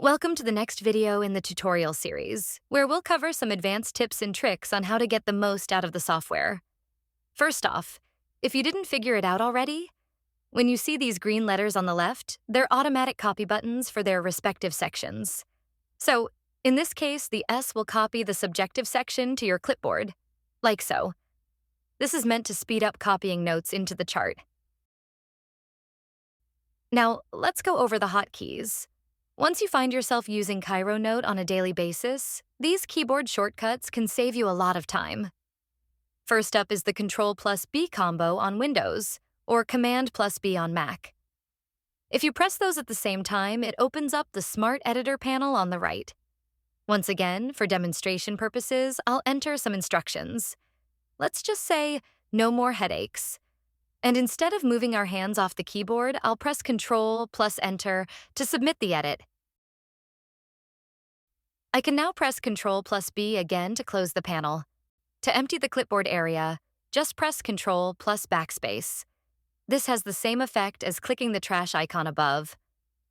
Welcome to the next video in the tutorial series, where we'll cover some advanced tips and tricks on how to get the most out of the software. First off, if you didn't figure it out already, when you see these green letters on the left, they're automatic copy buttons for their respective sections. So, in this case, the S will copy the subjective section to your clipboard, like so. This is meant to speed up copying notes into the chart. Now, let's go over the hotkeys. Once you find yourself using ChiroNote on a daily basis, these keyboard shortcuts can save you a lot of time. First up is the Ctrl+B combo on Windows, or Command+B on Mac. If you press those at the same time, it opens up the Smart Editor panel on the right. Once again, for demonstration purposes, I'll enter some instructions. Let's just say, no more headaches. And instead of moving our hands off the keyboard, I'll press Ctrl+Enter to submit the edit. I can now press Ctrl+B again to close the panel. To empty the clipboard area, just press Ctrl+Backspace. This has the same effect as clicking the trash icon above.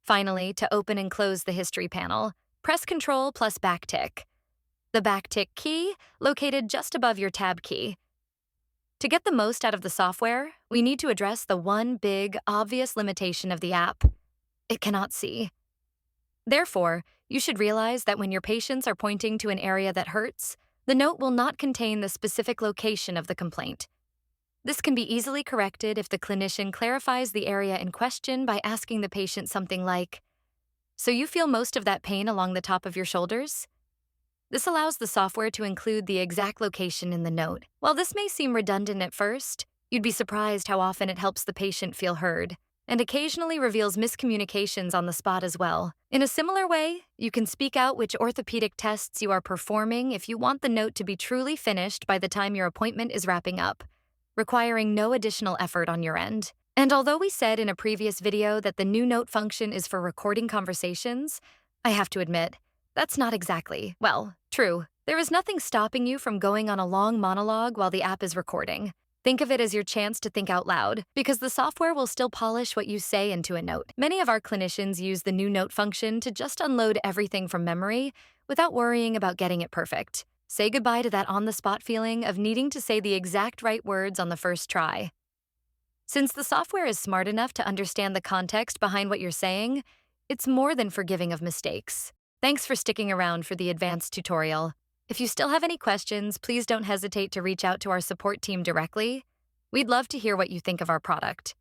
Finally, to open and close the history panel, press Ctrl+Backtick. The backtick key located just above your tab key. To get the most out of the software, we need to address the one big, obvious limitation of the app. It cannot see. Therefore, you should realize that when your patients are pointing to an area that hurts, the note will not contain the specific location of the complaint. This can be easily corrected if the clinician clarifies the area in question by asking the patient something like, "So you feel most of that pain along the top of your shoulders?" This allows the software to include the exact location in the note. While this may seem redundant at first, you'd be surprised how often it helps the patient feel heard, and occasionally reveals miscommunications on the spot as well. In a similar way, you can speak out which orthopedic tests you are performing if you want the note to be truly finished by the time your appointment is wrapping up, requiring no additional effort on your end. And although we said in a previous video that the new note function is for recording conversations, I have to admit, that's not exactly, well, true. There is nothing stopping you from going on a long monologue while the app is recording. Think of it as your chance to think out loud, because the software will still polish what you say into a note. Many of our clinicians use the new note function to just unload everything from memory without worrying about getting it perfect. Say goodbye to that on-the-spot feeling of needing to say the exact right words on the first try. Since the software is smart enough to understand the context behind what you're saying, it's more than forgiving of mistakes. Thanks for sticking around for the advanced tutorial. If you still have any questions, please don't hesitate to reach out to our support team directly. We'd love to hear what you think of our product.